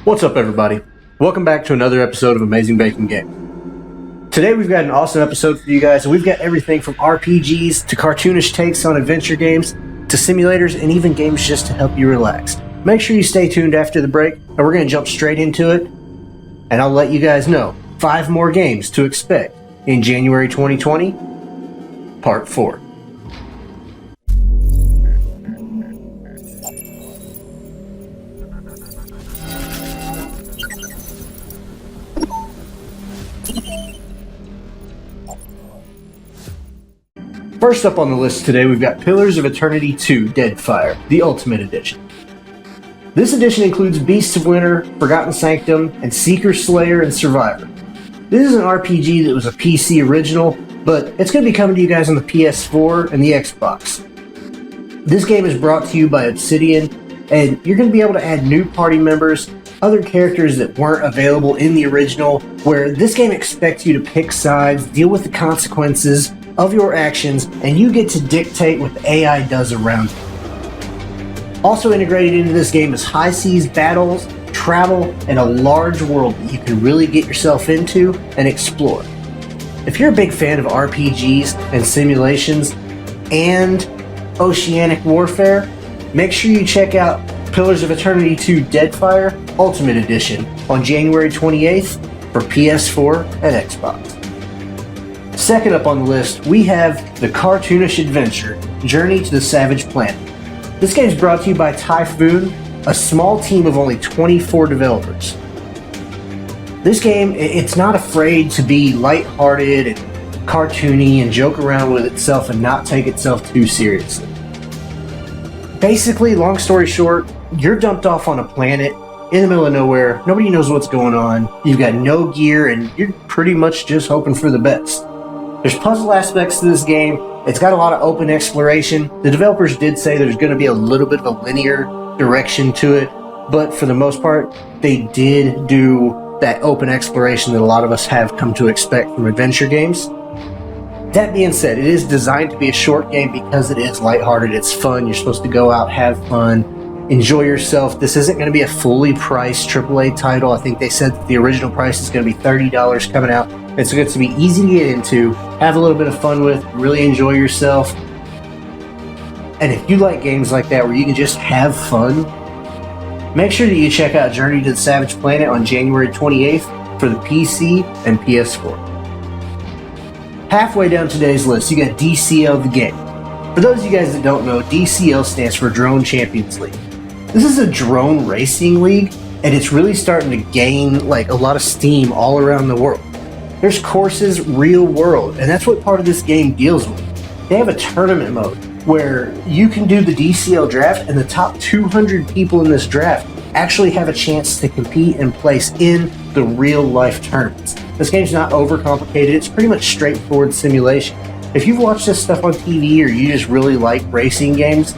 What's up, everybody? Welcome back to another episode of Amazing Baking Game. Today we've got an awesome episode for you guys, and we've got everything from RPGs to cartoonish takes on adventure games to simulators and even games just to help you relax. Make sure you stay tuned after the break, and we're going to jump straight into it, and I'll let you guys know 5 more games to expect in January 2020, Part 4. First up on the list today, we've got Pillars of Eternity 2 Deadfire, the Ultimate Edition. This edition includes Beasts of Winter, Forgotten Sanctum, and Seeker, Slayer, and Survivor. This is an RPG that was a PC original, but it's going to be coming to you guys on the PS4 and the Xbox. This game is brought to you by Obsidian, and you're going to be able to add new party members, other characters that weren't available in the original, where this game expects you to pick sides, deal with the consequences of your actions, and you get to dictate what the AI does around you. Also integrated into this game is high seas battles, travel, and a large world that you can really get yourself into and explore. If you're a big fan of RPGs and simulations and oceanic warfare, make sure you check out Pillars of Eternity 2 Deadfire Ultimate Edition on January 28th for PS4 and Xbox. Second up on the list, we have the cartoonish adventure, Journey to the Savage Planet. This game is brought to you by Typhoon, a small team of only 24 developers. This game, it's not afraid to be lighthearted and cartoony and joke around with itself and not take itself too seriously. Basically, long story short, you're dumped off on a planet in the middle of nowhere, nobody knows what's going on, you've got no gear, and you're pretty much just hoping for the best. There's puzzle aspects to this game. It's got a lot of open exploration. The developers did say there's going to be a little bit of a linear direction to it, but for the most part, they did do that open exploration that a lot of us have come to expect from adventure games. That being said, it is designed to be a short game because it is lighthearted. It's fun. You're supposed to go out, have fun, enjoy yourself. This isn't going to be a fully priced AAA title. I think they said that the original price is going to be $30 coming out. It's going to be easy to get into, have a little bit of fun with, really enjoy yourself. And if you like games like that where you can just have fun, make sure that you check out Journey to the Savage Planet on January 28th for the PC and PS4. Halfway down today's list, you got DCL the game. For those of you guys that don't know, DCL stands for Drone Champions League. This is a drone racing league, and it's really starting to gain a lot of steam all around the world. There's courses, real world, and that's what part of this game deals with. They have a tournament mode where you can do the DCL draft, and the top 200 people in this draft actually have a chance to compete and place in the real life tournaments. This game's not overcomplicated. It's pretty much straightforward simulation. If you've watched this stuff on TV or you just really like racing games,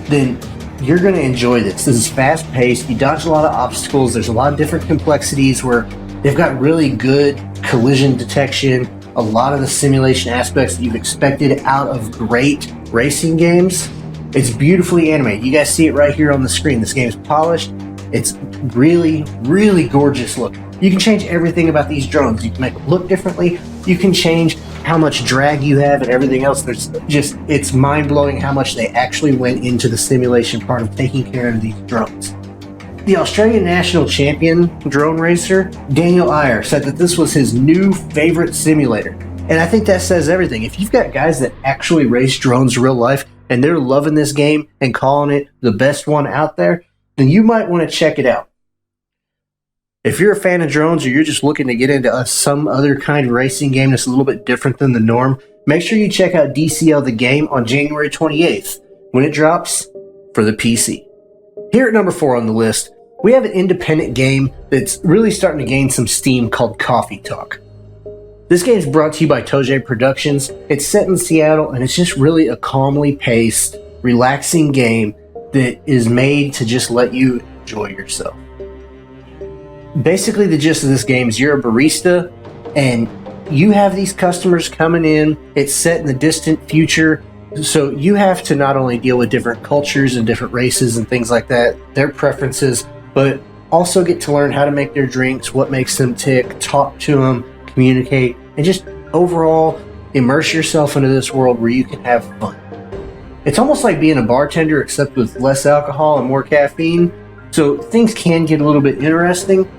then you're going to enjoy this. This is fast paced. You dodge a lot of obstacles. There's a lot of different complexities where they've got really good collision detection, a lot of the simulation aspects that you've expected out of great racing games. It's beautifully animated. You guys see it right here on the screen. This game is polished. It's really, really gorgeous looking. You can change everything about these drones. You can make them look differently. You can change how much drag you have and everything else. It's mind-blowing how much they actually went into the simulation part of taking care of these drones. The Australian national champion drone racer, Daniel Iyer, said that this was his new favorite simulator. And I think that says everything. If you've got guys that actually race drones real life and they're loving this game and calling it the best one out there, then you might want to check it out. If you're a fan of drones or you're just looking to get into some other kind of racing game that's a little bit different than the norm, make sure you check out DCL the game on January 28th when it drops for the PC. Here at number 4 on the list, we have an independent game that's really starting to gain some steam called Coffee Talk. This game is brought to you by Toje Productions. It's set in Seattle, and it's just really a calmly paced, relaxing game that is made to just let you enjoy yourself. Basically, the gist of this game is you're a barista, and you have these customers coming in. It's set in the distant future, so you have to not only deal with different cultures and different races and things like that, their preferences, but also get to learn how to make their drinks, what makes them tick, talk to them, communicate, and just overall immerse yourself into this world where you can have fun. It's almost like being a bartender except with less alcohol and more caffeine, so things can get a little bit interesting,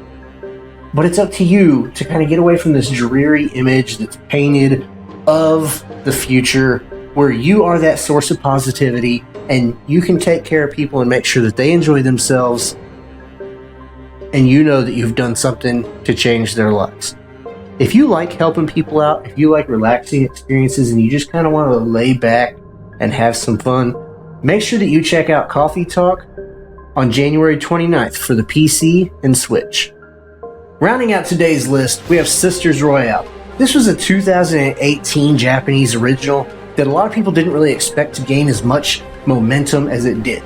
but it's up to you to kind of get away from this dreary image that's painted of the future where you are that source of positivity and you can take care of people and make sure that they enjoy themselves and you know that you've done something to change their lives. If you like helping people out, if you like relaxing experiences and you just kind of want to lay back and have some fun, make sure that you check out Coffee Talk on January 29th for the PC and Switch. Rounding out today's list, we have Sisters Royale. This was a 2018 Japanese original that a lot of people didn't really expect to gain as much momentum as it did.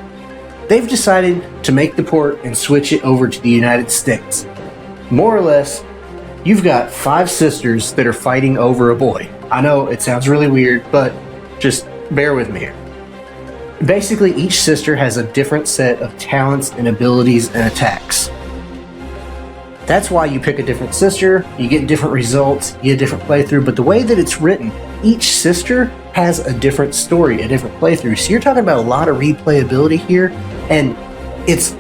They've decided to make the port and switch it over to the United States. More or less, you've got 5 sisters that are fighting over a boy. I know it sounds really weird, but just bear with me here. Basically, each sister has a different set of talents and abilities and attacks. That's why you pick a different sister, you get different results, you get a different playthrough, but the way that it's written, each sister has a different story, a different playthrough. So you're talking about a lot of replayability here, and it's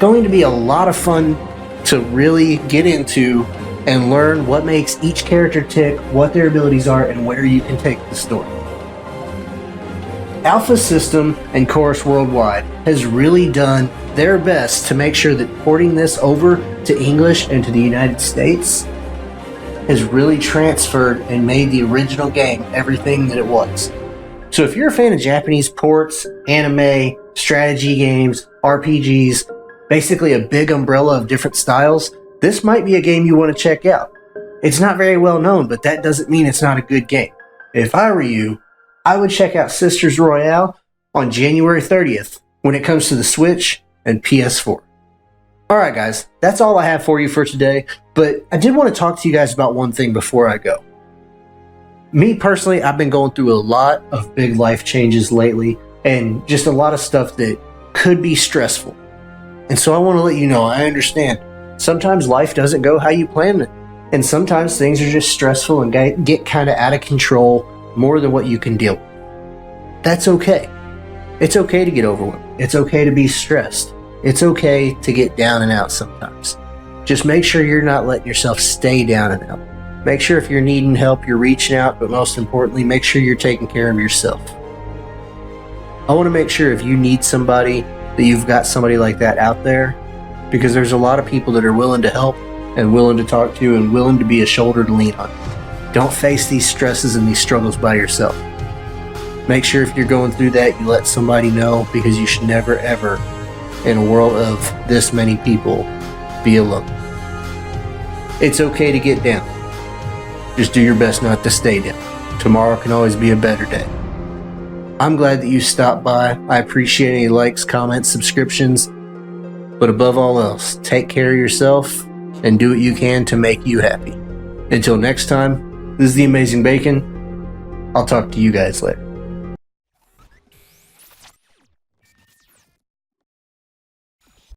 going to be a lot of fun to really get into and learn what makes each character tick, what their abilities are, and where you can take the story. Alpha System and Chorus Worldwide has really done their best to make sure that porting this over to English and to the United States has really transferred and made the original game everything that it was. So if you're a fan of Japanese ports, anime, strategy games, RPGs, basically a big umbrella of different styles, this might be a game you want to check out. It's not very well known, but that doesn't mean it's not a good game. If I were you, I would check out Sisters Royale on January 30th when it comes to the Switch and PS4. Alright guys, that's all I have for you for today, but I did want to talk to you guys about one thing before I go. Me personally, I've been going through a lot of big life changes lately, and just a lot of stuff that could be stressful. And so I want to let you know, I understand. Sometimes life doesn't go how you planned it, and sometimes things are just stressful and get kind of out of control more than what you can deal with. That's okay. It's okay to get overwhelmed. It's okay to be stressed. It's okay to get down and out sometimes. Just make sure you're not letting yourself stay down and out. Make sure if you're needing help, you're reaching out, but most importantly, make sure you're taking care of yourself. I want to make sure if you need somebody, that you've got somebody like that out there, because there's a lot of people that are willing to help and willing to talk to you and willing to be a shoulder to lean on. Don't face these stresses and these struggles by yourself. Make sure if you're going through that, you let somebody know, because you should never ever, in a world of this many people, be alone. It's okay to get down. Just do your best not to stay down. Tomorrow can always be a better day. I'm glad that you stopped by. I appreciate any likes, comments, subscriptions. But above all else, take care of yourself and do what you can to make you happy. Until next time, this is The Amazing Bacon. I'll talk to you guys later.